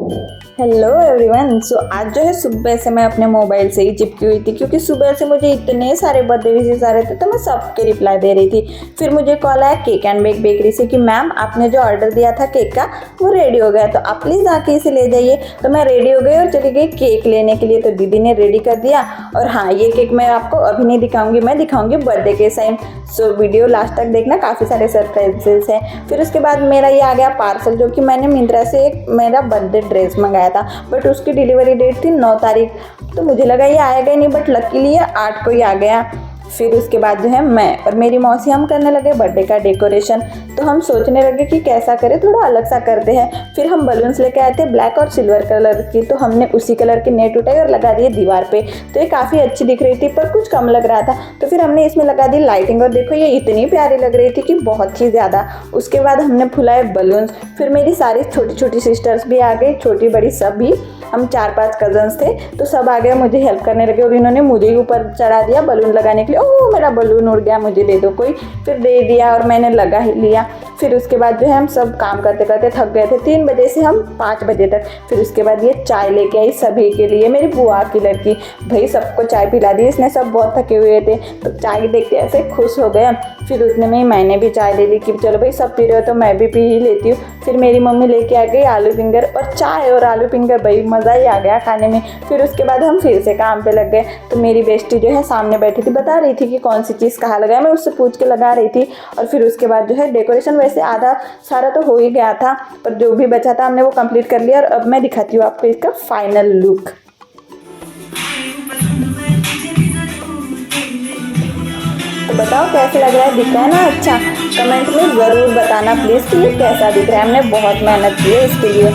Hello everyone. आज जो है सुबह से मैं अपने मोबाइल से ही चिपकी हुई थी, क्योंकि सुबह से मुझे इतने सारे बर्थडे विशेस आ रहे थे तो मैं सबके रिप्लाई दे रही थी। फिर मुझे कॉल आया केक एंड बेक बेकरी से कि मैम आपने जो ऑर्डर दिया था केक का वो रेडी हो गया, तो आप प्लीज़ आके इसे ले जाइए। तो मैं रेडी हो गई और चली गई केक लेने के लिए। तो दीदी ने रेडी कर दिया। और हाँ, ये केक मैं आपको अभी नहीं दिखाऊंगी, मैं दिखाऊंगी बर्थडे के टाइम। सो वीडियो लास्ट तक देखना, काफ़ी सारे सरप्राइजेस हैं। फिर उसके बाद मेरा ये आ गया पार्सल, जो कि मैंने मिंत्रा से एक मेरा बर्थडे ड्रेस मंगाया था, बट उसकी डिलीवरी डेट थी 9 तारीख। तो मुझे लगा ये आएगा ही नहीं, बट लकीली ये 8 को ही आ गया। फिर उसके बाद जो है मैं और मेरी मौसी हम करने लगे बर्थडे का डेकोरेशन। तो हम सोचने लगे कि कैसा करें, थोड़ा अलग सा करते हैं। फिर हम बलून्स लेके आए थे ब्लैक और सिल्वर कलर की, तो हमने उसी कलर की नेट उठाई और लगा दिए दीवार पे। तो ये काफ़ी अच्छी दिख रही थी, पर कुछ कम लग रहा था। तो फिर हमने इसमें लगा दी लाइटिंग, और देखो ये इतनी प्यारी लग रही थी कि बहुत ही ज़्यादा। उसके बाद हमने फुलाए बलून्स। फिर मेरी सारी छोटी छोटी सिस्टर्स भी आ गई, छोटी बड़ी सभी। हम 4-5 कजन्स थे, तो सब आ गए, मुझे हेल्प करने लगे और इन्होंने मुझे ही ऊपर चढ़ा दिया बलून लगाने के लिए। ओह मेरा बलून उड़ गया, मुझे दे दो कोई। फिर दे दिया और मैंने लगा ही लिया। फिर उसके बाद जो है हम सब काम करते करते थक गए थे, 3 बजे से हम 5 बजे तक। फिर उसके बाद ये चाय लेके आई सभी के लिए, मेरी बुआ की लड़की। भाई सबको चाय पिला दी इसने, सब बहुत थके हुए थे, तो चाय देख के ऐसे खुश हो गए। फिर उतने में ही मैंने भी चाय ले ली कि चलो भाई सब पी रहे हो तो मैं भी पी ही लेती हूँ। फिर मेरी मम्मी लेके आ गई आलू फिंगर और चाय और आलू फिंगर, भाई मज़ा ही आ गया खाने में। फिर उसके बाद हम फिर से काम पे लग गए। तो मेरी बेस्टी जो है सामने बैठी थी, बता रही थी कि कौन सी चीज़ कहाँ लगाए, मैं उससे पूछ के लगा रही थी। और फिर उसके बाद जो है डेकोरेशन वैसे आधा सारा तो हो ही गया था, पर जो भी बचा था हमने वो कंप्लीट कर लिया। और अब मैं दिखाती हूँ आपको इसका फाइनल लुक। तो बताओ कैसे लग रहा है, दिख रहा है ना अच्छा? कमेंट में ज़रूर बताना प्लीज़ कि ये कैसा दिख रहा है। हमने बहुत मेहनत की है इसके लिए।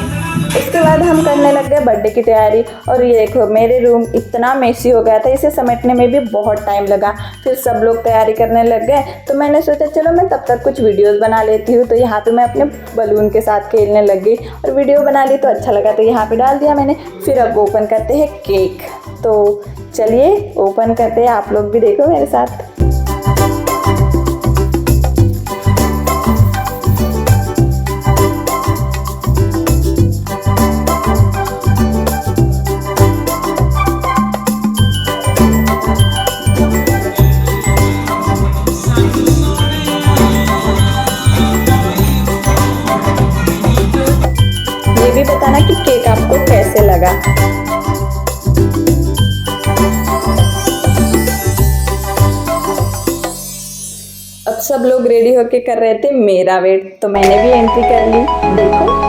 उसके बाद हम करने लग गए बर्थडे की तैयारी। और ये देखो मेरे रूम इतना मेसी हो गया था, इसे समेटने में भी बहुत टाइम लगा। फिर सब लोग तैयारी करने लग गए, तो मैंने सोचा चलो मैं तब तक कुछ वीडियोस बना लेती हूँ। तो यहाँ पे मैं अपने बलून के साथ खेलने लग गई और वीडियो बना ली, तो अच्छा लगा तो यहाँ पे डाल दिया मैंने। फिर अब ओपन करते हैं केक। तो चलिए ओपन करते हैं, आप लोग भी देखो मेरे साथ। ये भी बताना कि केक आपको कैसे लगा। अब सब लोग रेडी होके कर रहे थे मेरा वेट, तो मैंने भी एंट्री कर ली। देखो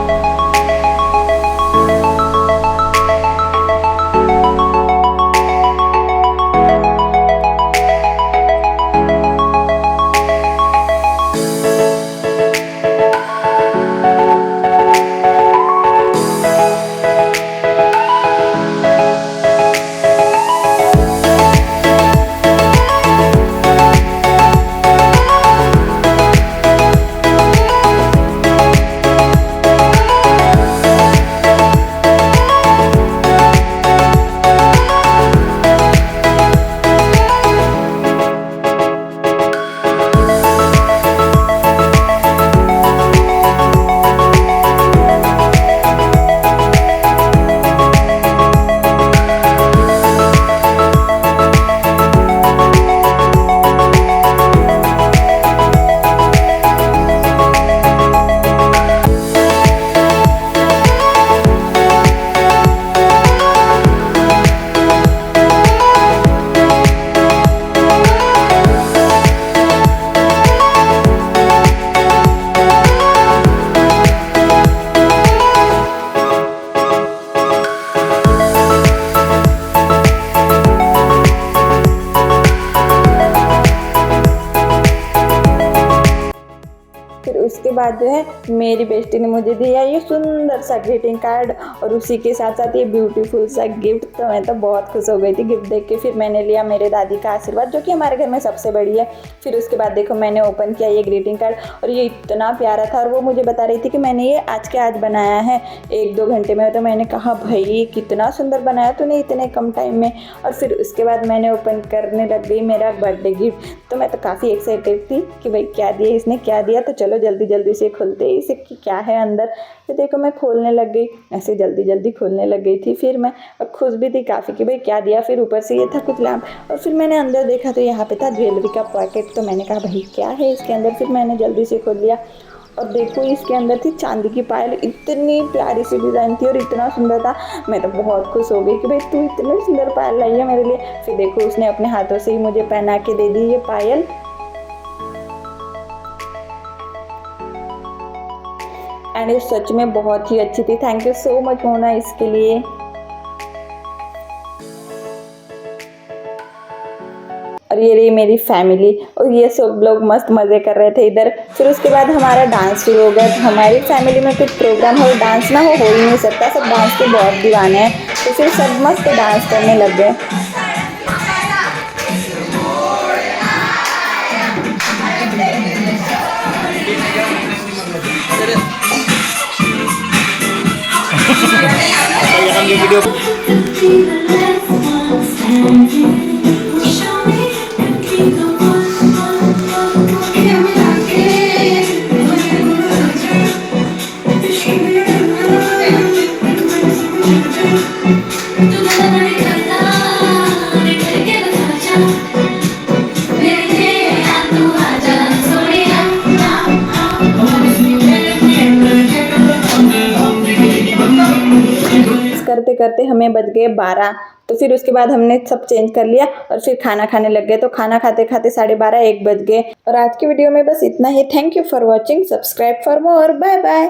उसके बाद जो है मेरी बेस्टी ने मुझे दिया ये सुंदर सा ग्रीटिंग कार्ड और उसी के साथ साथ ये ब्यूटीफुल सा गिफ्ट। तो मैं तो बहुत खुश हो गई थी गिफ्ट देख के। फिर मैंने लिया मेरे दादी का आशीर्वाद, जो कि हमारे घर में सबसे बड़ी है। फिर उसके बाद देखो मैंने ओपन किया ये ग्रीटिंग कार्ड और ये इतना प्यारा था। और वो मुझे बता रही थी कि मैंने ये आज के आज बनाया है 1-2 घंटे में। तो मैंने कहा भाई कितना सुंदर बनाया तूने इतने कम टाइम में। और फिर उसके बाद मैंने ओपन करने लग गई मेरा बर्थडे गिफ्ट। तो मैं तो काफ़ी एक्साइटेड थी कि भाई क्या दिया इसने, क्या दिया। तो चलो जल्दी जल्दी जल्दी से खोलते ही इसे कि क्या है अंदर। फिर देखो मैं खोलने लग गई, ऐसे जल्दी जल्दी खोलने लग गई थी। फिर मैं खुश भी थी काफ़ी कि भाई क्या दिया। फिर ऊपर से ये था कुछ लैम्प, और फिर मैंने अंदर देखा तो यहाँ पे था ज्वेलरी का पैकेट। तो मैंने कहा भाई क्या है इसके अंदर। फिर मैंने जल्दी से खोल लिया और देखो इसके अंदर थी चांदी की पायल। इतनी प्यारी सी डिज़ाइन थी और इतना सुंदर था। मैं तो बहुत खुश हो गई कि भाई तू इतनी सुंदर पायल लाई है मेरे लिए। फिर देखो उसने अपने हाथों से ही मुझे पहना के दे दी ये पायल। एंड ये सच में बहुत ही अच्छी थी। Thank you so much Mona इसके लिए। और ये रही मेरी फैमिली, और ये सब लोग मस्त मज़े कर रहे थे इधर। फिर उसके बाद हमारा डांस शुरू हो गया। तो हमारी फैमिली में कुछ प्रोग्राम हो, डांस ना हो ही नहीं सकता। सब डांस के बहुत दीवाने हैं। तो फिर सब मस्त डांस करने लग गए। करते करते हमें बज गए 12। तो फिर उसके बाद हमने सब चेंज कर लिया और फिर खाना खाने लग गए। तो खाना खाते खाते 12:30 1 बज गए। और आज की वीडियो में बस इतना ही। Thank you for watching, subscribe for more, bye bye.